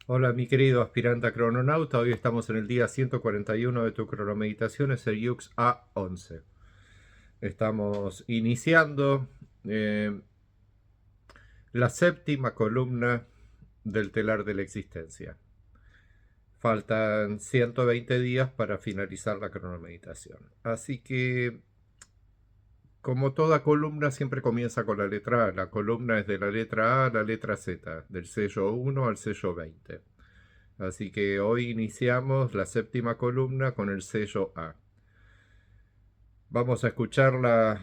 Hola mi querido aspirante a crononauta, hoy estamos en el día 141 de tu cronomeditación, es el Yux A11. Estamos iniciando eh, la séptima columna del telar de la existencia. Faltan 120 días para finalizar la cronomeditación. Así que, como toda columna, siempre comienza con la letra A. La columna es de la letra A a la letra Z, del sello 1 al sello 20. Así que hoy iniciamos la séptima columna con el sello A. Vamos a escucharla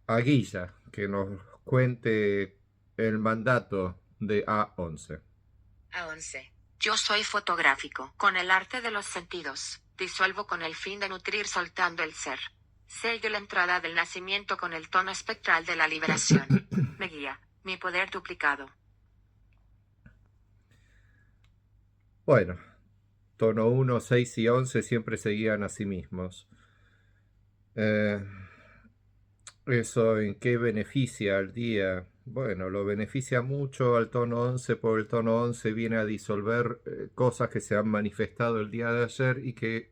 a Guilla, que nos cuente el mandato de A11. A11. Yo soy fotográfico. Con el arte de los sentidos, disuelvo con el fin de nutrir soltando el ser. Sello la entrada del nacimiento con el tono espectral de la liberación. Me guía, mi poder duplicado. Bueno, tono 1, 6 y 11 siempre se guían a sí mismos. Eh, ¿Eso en qué beneficia al día? Bueno, lo beneficia mucho al tono 11 porque el tono 11 viene a disolver cosas que se han manifestado el día de ayer y que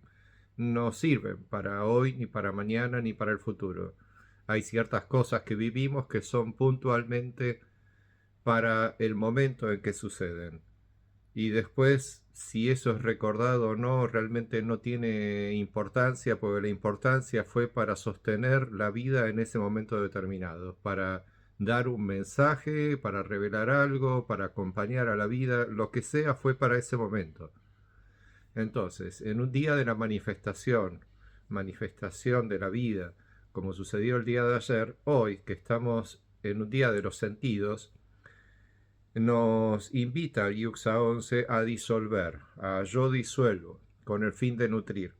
no sirven para hoy, ni para mañana, ni para el futuro. Hay ciertas cosas que vivimos que son puntualmente para el momento en que suceden. Y después, si eso es recordado o no, realmente no tiene importancia, porque la importancia fue para sostener la vida en ese momento determinado, para dar un mensaje, para revelar algo, para acompañar a la vida, lo que sea fue para ese momento. Entonces, en un día de la manifestación de la vida, como sucedió el día de ayer, hoy que estamos en un día de los sentidos, nos invita el Yuxa 11 a disolver, a yo disuelvo, con el fin de nutrir.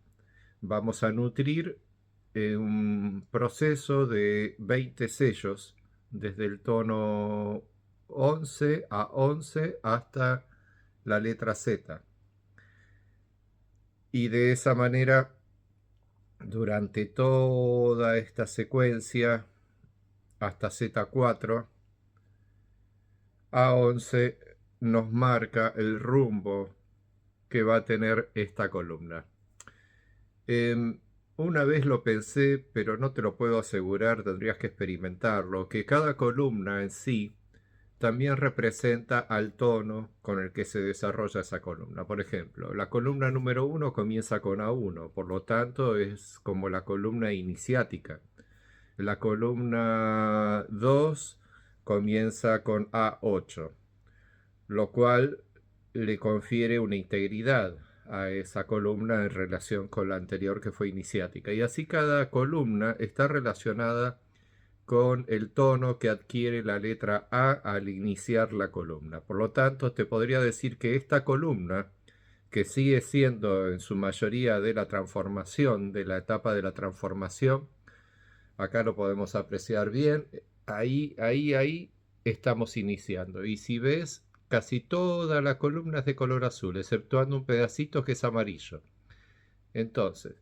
Vamos a nutrir un proceso de 20 sellos, desde el tono 11 a 11 hasta la letra Z. Y de esa manera, durante toda esta secuencia, hasta Z4, A11 nos marca el rumbo que va a tener esta columna. Una vez lo pensé, pero no te lo puedo asegurar, tendrías que experimentarlo, que cada columna en sí también representa al tono con el que se desarrolla esa columna. Por ejemplo, la columna número 1 comienza con A1, por lo tanto es como la columna iniciática. La columna 2 comienza con A8, lo cual le confiere una integridad a esa columna en relación con la anterior que fue iniciática. Y así cada columna está relacionada con el tono que adquiere la letra A al iniciar la columna. Por lo tanto, te podría decir que esta columna, que sigue siendo en su mayoría de la transformación, de la etapa de la transformación, acá lo podemos apreciar bien, ahí estamos iniciando. Y si ves, casi toda la columna es de color azul, exceptuando un pedacito que es amarillo. Entonces,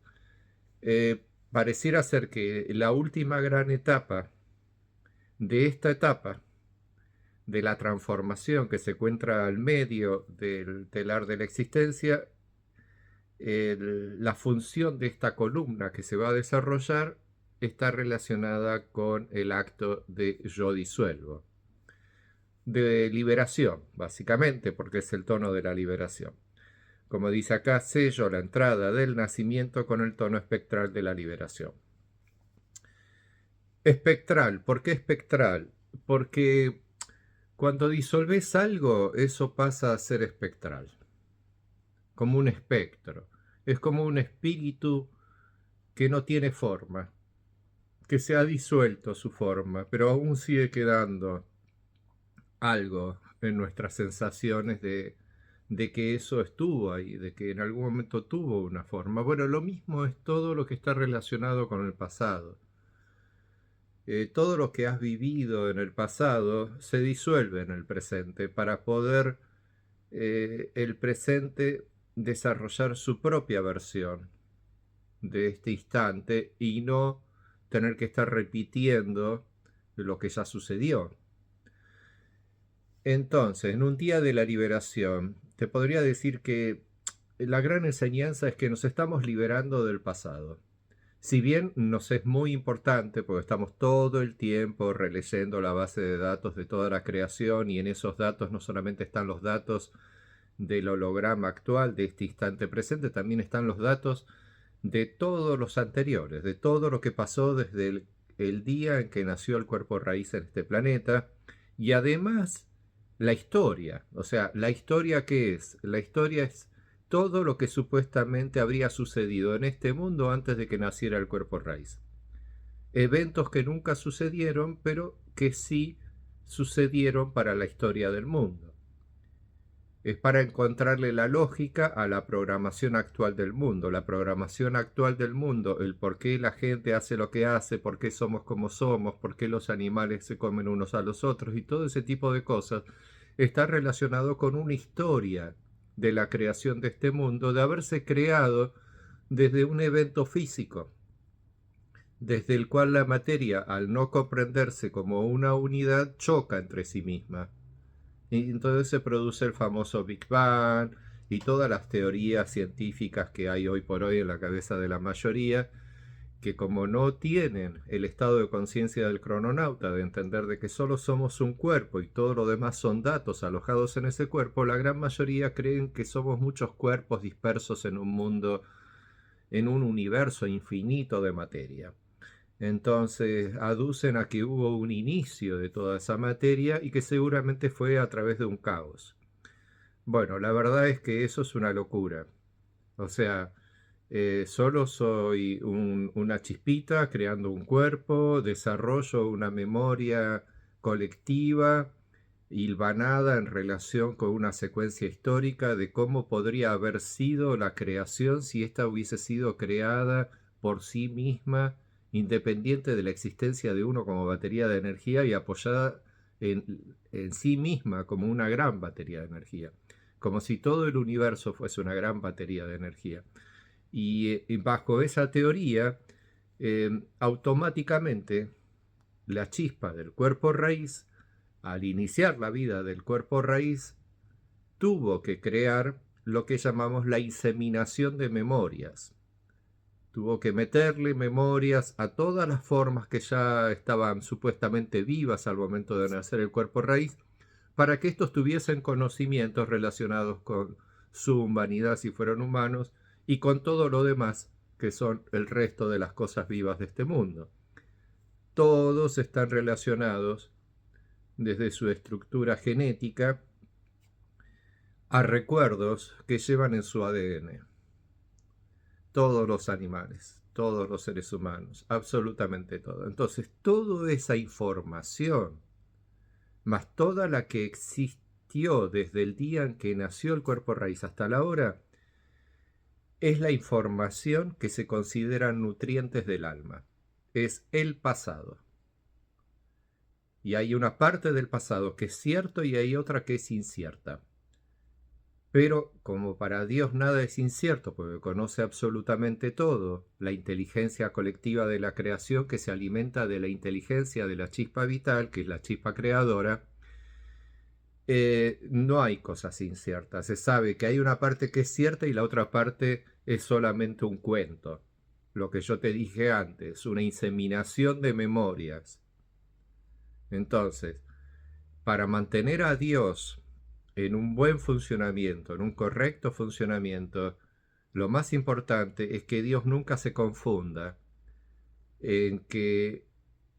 pareciera ser que la última gran etapa de esta etapa de la transformación que se encuentra al medio del telar de la existencia, la función de esta columna que se va a desarrollar está relacionada con el acto de yo disuelvo, de liberación, básicamente, porque es el tono de la liberación. Como dice acá, sello la entrada del nacimiento con el tono espectral de la liberación. Espectral, ¿por qué espectral? Porque cuando disolves algo, eso pasa a ser espectral, como un espectro. Es como un espíritu que no tiene forma, que se ha disuelto su forma, pero aún sigue quedando algo en nuestras sensaciones de que eso estuvo ahí, de que en algún momento tuvo una forma. Bueno, lo mismo es todo lo que está relacionado con el pasado. Todo lo que has vivido en el pasado se disuelve en el presente para poder el presente desarrollar su propia versión de este instante y no tener que estar repitiendo lo que ya sucedió. Entonces, en un día de la liberación, te podría decir que la gran enseñanza es que nos estamos liberando del pasado. Si bien nos es muy importante, porque estamos todo el tiempo releyendo la base de datos de toda la creación y en esos datos no solamente están los datos del holograma actual, de este instante presente, también están los datos de todos los anteriores, de todo lo que pasó desde el día en que nació el cuerpo raíz en este planeta y además la historia. O sea, la historia, ¿qué es? La historia es todo lo que supuestamente habría sucedido en este mundo antes de que naciera el cuerpo raíz. Eventos que nunca sucedieron, pero que sí sucedieron para la historia del mundo. Es para encontrarle la lógica a la programación actual del mundo. La programación actual del mundo, el por qué la gente hace lo que hace, por qué somos como somos, por qué los animales se comen unos a los otros y todo ese tipo de cosas, está relacionado con una historia de la creación de este mundo, de haberse creado desde un evento físico, desde el cual la materia, al no comprenderse como una unidad, choca entre sí misma. Y entonces se produce el famoso Big Bang y todas las teorías científicas que hay hoy por hoy en la cabeza de la mayoría, que como no tienen el estado de conciencia del crononauta, de entender de que solo somos un cuerpo y todo lo demás son datos alojados en ese cuerpo, la gran mayoría creen que somos muchos cuerpos dispersos en un mundo, en un universo infinito de materia. Entonces aducen a que hubo un inicio de toda esa materia y que seguramente fue a través de un caos. Bueno, la verdad es que eso es una locura. O sea, solo soy una chispita creando un cuerpo, desarrollo una memoria colectiva hilvanada en relación con una secuencia histórica de cómo podría haber sido la creación si ésta hubiese sido creada por sí misma, independiente de la existencia de uno como batería de energía y apoyada en sí misma como una gran batería de energía, como si todo el universo fuese una gran batería de energía. Y bajo esa teoría, automáticamente la chispa del cuerpo raíz, al iniciar la vida del cuerpo raíz, tuvo que crear lo que llamamos la inseminación de memorias. Tuvo que meterle memorias a todas las formas que ya estaban supuestamente vivas al momento de nacer el cuerpo raíz, para que estos tuviesen conocimientos relacionados con su humanidad si fueron humanos y con todo lo demás que son el resto de las cosas vivas de este mundo. Todos están relacionados desde su estructura genética a recuerdos que llevan en su ADN. Todos los animales, todos los seres humanos, absolutamente todo. Entonces, toda esa información, más toda la que existió desde el día en que nació el cuerpo raíz hasta la hora, es la información que se consideran nutrientes del alma. Es el pasado. Y hay una parte del pasado que es cierto y hay otra que es incierta. Pero como para Dios nada es incierto, porque conoce absolutamente todo, la inteligencia colectiva de la creación que se alimenta de la inteligencia de la chispa vital, que es la chispa creadora, no hay cosas inciertas. Se sabe que hay una parte que es cierta y la otra parte es solamente un cuento. Lo que yo te dije antes, una inseminación de memorias. Entonces, para mantener a Dios en un buen funcionamiento, en un correcto funcionamiento, lo más importante es que Dios nunca se confunda en que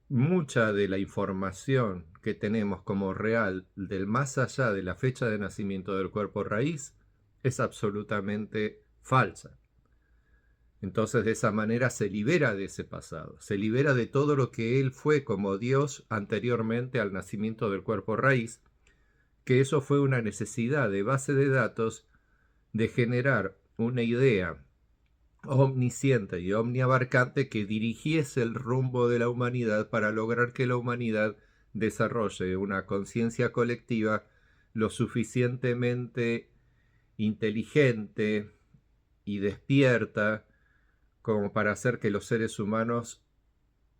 mucha de la información que tenemos como real del más allá de la fecha de nacimiento del cuerpo raíz es absolutamente falsa. Entonces de esa manera se libera de ese pasado, se libera de todo lo que él fue como Dios anteriormente al nacimiento del cuerpo raíz, que eso fue una necesidad de base de datos de generar una idea omnisciente y omniabarcante que dirigiese el rumbo de la humanidad para lograr que la humanidad desarrolle una conciencia colectiva lo suficientemente inteligente y despierta como para hacer que los seres humanos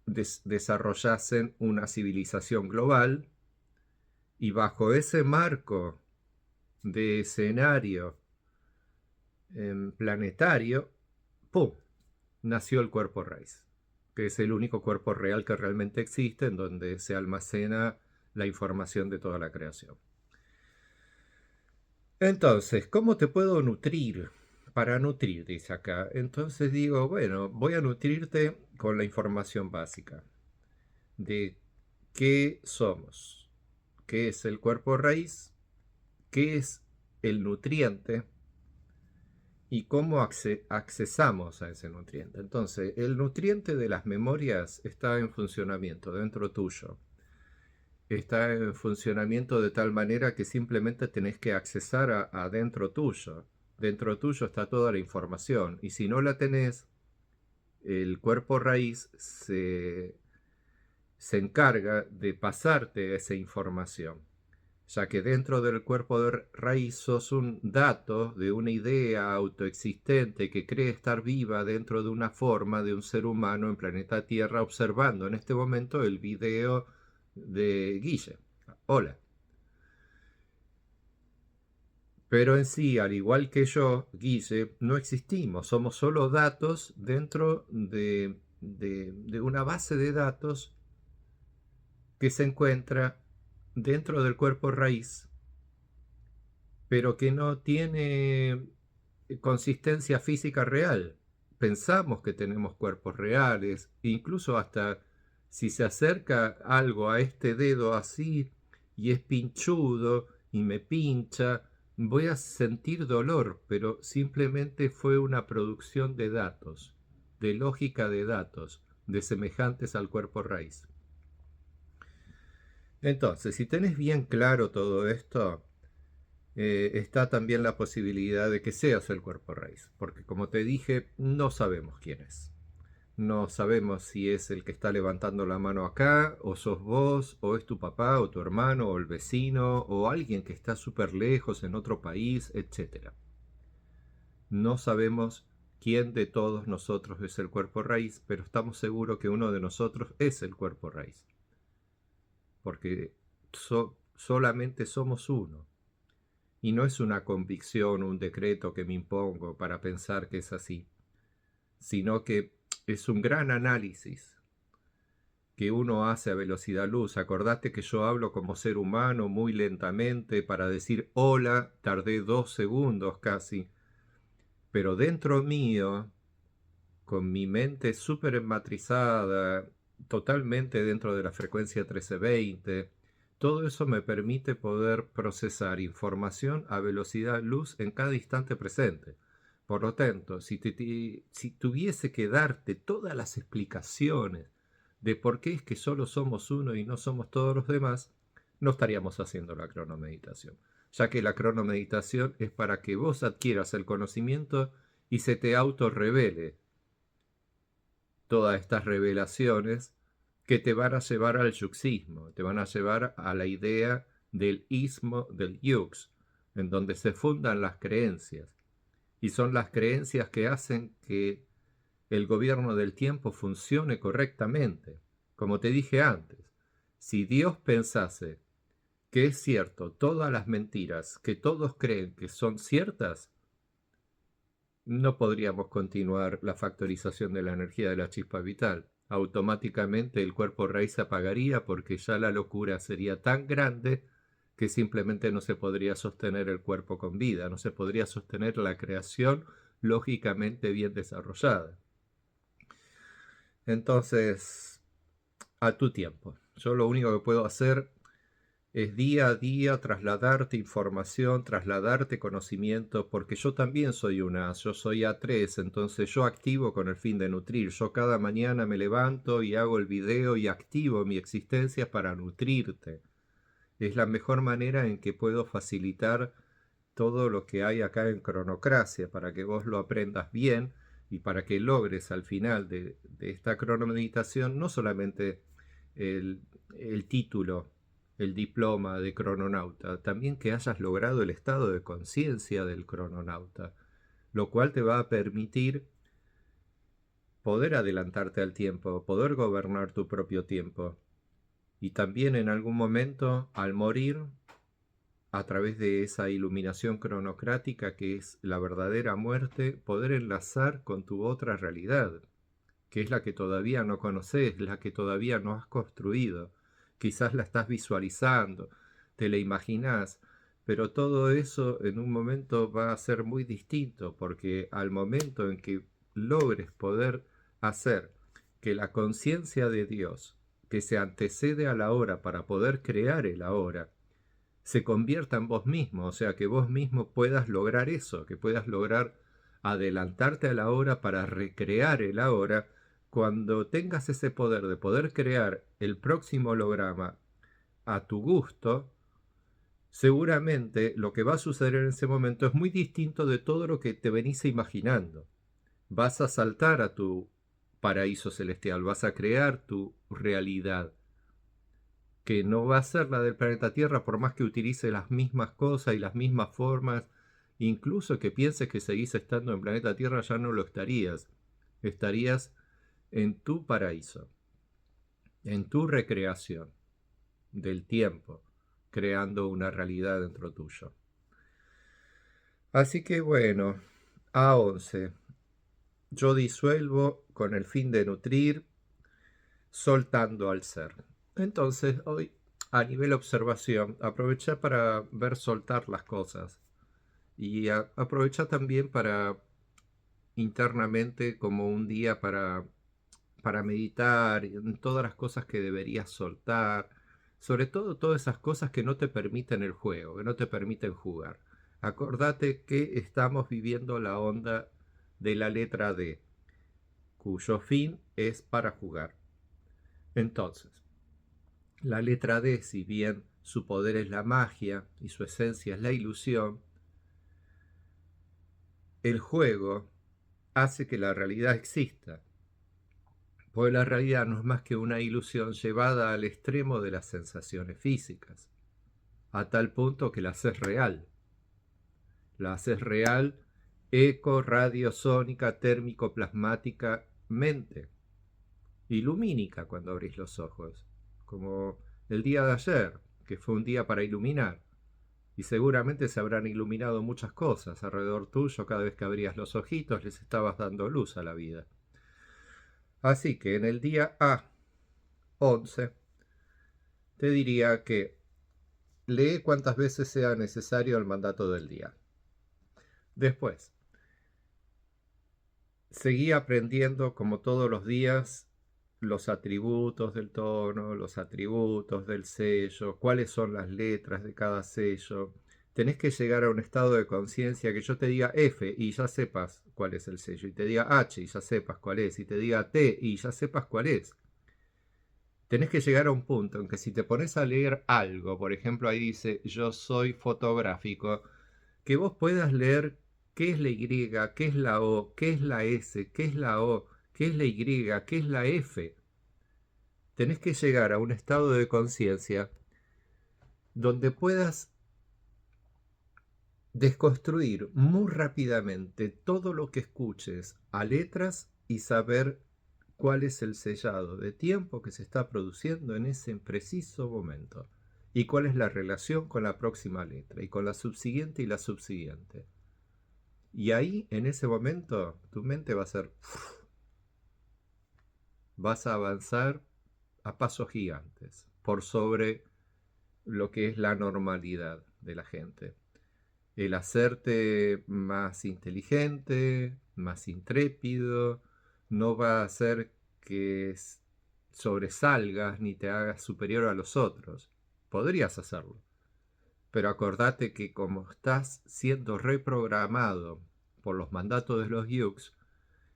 desarrollasen una civilización global Y bajo ese marco de escenario planetario, ¡pum!, nació el cuerpo raíz, que es el único cuerpo real que realmente existe en donde se almacena la información de toda la creación. Entonces, ¿cómo te puedo nutrir? Para nutrir, dice acá. Entonces digo, bueno, voy a nutrirte con la información básica de qué somos, qué es el cuerpo raíz, qué es el nutriente y cómo accesamos a ese nutriente. Entonces, el nutriente de las memorias está en funcionamiento dentro tuyo. Está en funcionamiento de tal manera que simplemente tenés que accesar a dentro tuyo. Dentro tuyo está toda la información. Y si no la tenés, el cuerpo raíz se encarga de pasarte esa información, ya que dentro del cuerpo de raíz sos un dato de una idea autoexistente que cree estar viva dentro de una forma de un ser humano en planeta Tierra observando en este momento el video de Guille. Hola. Pero en sí, al igual que yo, Guille, no existimos, somos solo datos dentro de una base de datos que se encuentra dentro del cuerpo raíz, pero que no tiene consistencia física real. Pensamos que tenemos cuerpos reales, incluso hasta si se acerca algo a este dedo así y es pinchudo y me pincha, voy a sentir dolor, pero simplemente fue una producción de datos, de lógica de datos, de semejantes al cuerpo raíz. Entonces, si tenés bien claro todo esto, está también la posibilidad de que seas el cuerpo raíz, porque como te dije, no sabemos quién es. No sabemos si es el que está levantando la mano acá, o sos vos, o es tu papá, o tu hermano, o el vecino, o alguien que está súper lejos en otro país, etc. No sabemos quién de todos nosotros es el cuerpo raíz, pero estamos seguros que uno de nosotros es el cuerpo raíz, porque solamente somos uno. Y no es una convicción, un decreto que me impongo para pensar que es así, sino que es un gran análisis que uno hace a velocidad luz. Acordate que yo hablo como ser humano muy lentamente para decir hola, tardé 2 segundos casi, pero dentro mío, con mi mente súper enmatrizada, totalmente dentro de la frecuencia 1320, todo eso me permite poder procesar información a velocidad luz en cada instante presente. Por lo tanto, si tuviese que darte todas las explicaciones de por qué es que solo somos uno y no somos todos los demás, no estaríamos haciendo la cronomeditación, ya que la cronomeditación es para que vos adquieras el conocimiento y se te autorrevele todas estas revelaciones que te van a llevar al yuxismo, te van a llevar a la idea del ismo del yux, en donde se fundan las creencias. Y son las creencias que hacen que el gobierno del tiempo funcione correctamente. Como te dije antes, si Dios pensase que es cierto todas las mentiras que todos creen que son ciertas, no podríamos continuar la factorización de la energía de la chispa vital. Automáticamente el cuerpo raíz se apagaría porque ya la locura sería tan grande que simplemente no se podría sostener el cuerpo con vida, no se podría sostener la creación lógicamente bien desarrollada. Entonces, a tu tiempo. Yo lo único que puedo hacer es día a día trasladarte información, trasladarte conocimiento, porque yo también soy yo soy A3, entonces yo activo con el fin de nutrir. Yo cada mañana me levanto y hago el video y activo mi existencia para nutrirte. Es la mejor manera en que puedo facilitar todo lo que hay acá en Cronocracia, para que vos lo aprendas bien y para que logres al final de esta cronomeditación no solamente el título, el diploma de crononauta, también que hayas logrado el estado de conciencia del crononauta, lo cual te va a permitir poder adelantarte al tiempo, poder gobernar tu propio tiempo, Y también en algún momento, al morir, a través de esa iluminación cronocrática que es la verdadera muerte, poder enlazar con tu otra realidad, que es la que todavía no conoces, la que todavía no has construido. Quizás la estás visualizando, te la imaginás, pero todo eso en un momento va a ser muy distinto, porque al momento en que logres poder hacer que la conciencia de Dios, que se antecede a la hora para poder crear el ahora, se convierta en vos mismo, o sea, que vos mismo puedas lograr eso, que puedas lograr adelantarte a la hora para recrear el ahora. Cuando tengas ese poder de poder crear el próximo holograma a tu gusto, seguramente lo que va a suceder en ese momento es muy distinto de todo lo que te venís imaginando. Vas a saltar a tu paraíso celestial, vas a crear tu realidad, que no va a ser la del planeta Tierra por más que utilice las mismas cosas y las mismas formas. Incluso que pienses que seguís estando en planeta Tierra, ya no lo estarías. Estarías en tu paraíso, en tu recreación del tiempo, creando una realidad dentro tuyo. Así que bueno, A11. Yo disuelvo con el fin de nutrir, soltando al ser. Entonces, hoy, a nivel observación, aproveché para ver soltar las cosas y aproveché también para internamente como un día para meditar en todas las cosas que deberías soltar, sobre todo todas esas cosas que no te permiten el juego, que no te permiten jugar. Acordate que estamos viviendo la onda de la letra D, cuyo fin es para jugar. Entonces, la letra D, si bien su poder es la magia y su esencia es la ilusión, el juego hace que la realidad exista, pues la realidad no es más que una ilusión llevada al extremo de las sensaciones físicas, a tal punto que la haces real. La haces real eco, radiosónica, térmico, plasmática, mente, y lumínica cuando abrís los ojos, como el día de ayer, que fue un día para iluminar. Y seguramente se habrán iluminado muchas cosas alrededor tuyo cada vez que abrías los ojitos, les estabas dando luz a la vida. Así que en el día A11 te diría que lee cuantas veces sea necesario el mandato del día. Después, seguí aprendiendo como todos los días los atributos del tono, los atributos del sello, cuáles son las letras de cada sello. Tenés que llegar a un estado de conciencia que yo te diga F y ya sepas cuál es el sello, y te diga H y ya sepas cuál es, y te diga T y ya sepas cuál es. Tenés que llegar a un punto en que si te pones a leer algo, por ejemplo ahí dice yo soy fotográfico, que vos puedas leer qué es la Y, qué es la O, qué es la S, qué es la O, qué es la Y, qué es la F. Tenés que llegar a un estado de conciencia donde puedas desconstruir muy rápidamente todo lo que escuches a letras y saber cuál es el sellado de tiempo que se está produciendo en ese preciso momento y cuál es la relación con la próxima letra y con la subsiguiente y la subsiguiente. Y ahí, en ese momento, tu mente va a ser... Vas a avanzar a pasos gigantes por sobre lo que es la normalidad de la gente. El hacerte más inteligente, más intrépido, no va a hacer que sobresalgas ni te hagas superior a los otros. Podrías hacerlo, pero acordate que como estás siendo reprogramado por los mandatos de los yux,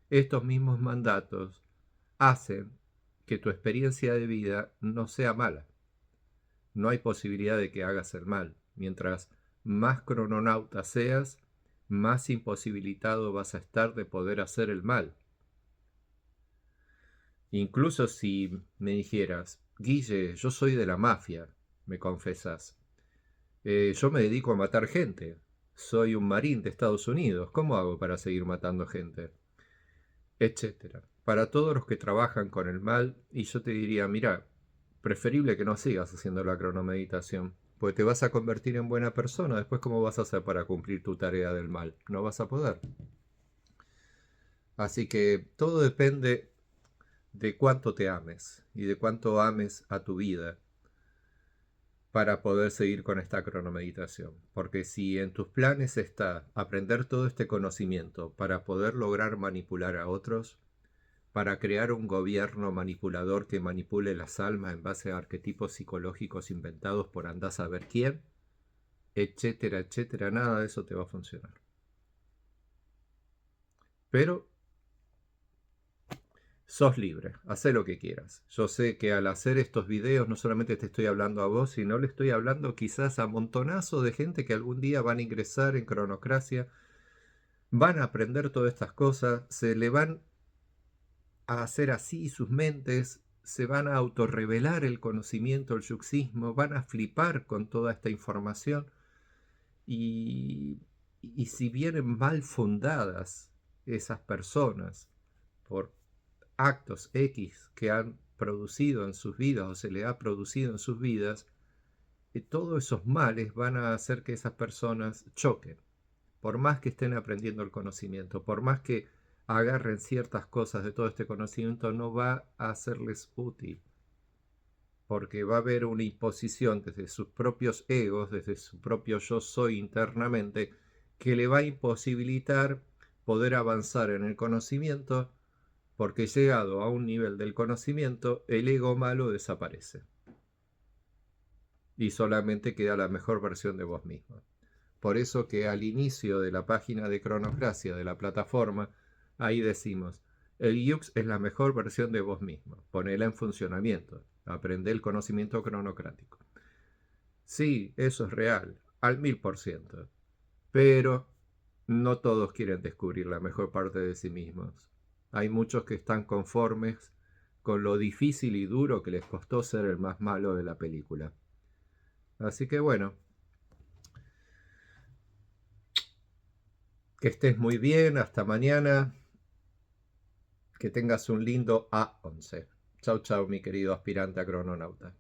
estos mismos mandatos hacen que tu experiencia de vida no sea mala. No hay posibilidad de que hagas el mal. Mientras más crononauta seas, más imposibilitado vas a estar de poder hacer el mal. Incluso si me dijeras, Guille, yo soy de la mafia, me confesas. Yo me dedico a matar gente. Soy un marín de Estados Unidos. ¿Cómo hago para seguir matando gente? Etcétera. Para todos los que trabajan con el mal, y yo te diría, mira, preferible que no sigas haciendo la cronomeditación, pues te vas a convertir en buena persona. Después, ¿cómo vas a hacer para cumplir tu tarea del mal? No vas a poder. Así que todo depende de cuánto te ames y de cuánto ames a tu vida para poder seguir con esta cronomeditación. Porque si en tus planes está aprender todo este conocimiento para poder lograr manipular a otros, para crear un gobierno manipulador que manipule las almas en base a arquetipos psicológicos inventados por andás a ver quién, etcétera, etcétera, nada de eso te va a funcionar. Pero sos libre, hacé lo que quieras. Yo sé que al hacer estos videos no solamente te estoy hablando a vos, sino le estoy hablando quizás a montonazo de gente que algún día van a ingresar en Cronocracia, van a aprender todas estas cosas, se le van a hacer así sus mentes, se van a autorrevelar el conocimiento, el yuxismo, van a flipar con toda esta información y si vienen mal fundadas esas personas por actos X que han producido en sus vidas o se le ha producido en sus vidas, todos esos males van a hacer que esas personas choquen. Por más que estén aprendiendo el conocimiento, por más que agarren ciertas cosas de todo este conocimiento, no va a serles útil. Porque va a haber una imposición desde sus propios egos, desde su propio yo soy internamente, que le va a imposibilitar poder avanzar en el conocimiento, porque llegado a un nivel del conocimiento, el ego malo desaparece. Y solamente queda la mejor versión de vos mismo. Por eso que al inicio de la página de Cronocracia, de la plataforma, ahí decimos, el Yux es la mejor versión de vos mismo. Ponela en funcionamiento. Aprende el conocimiento cronocrático. Sí, eso es real, al 1000%. Pero no todos quieren descubrir la mejor parte de sí mismos. Hay muchos que están conformes con lo difícil y duro que les costó ser el más malo de la película. Así que bueno, que estés muy bien, hasta mañana, que tengas un lindo A11. Chau, chau, mi querido aspirante a crononauta.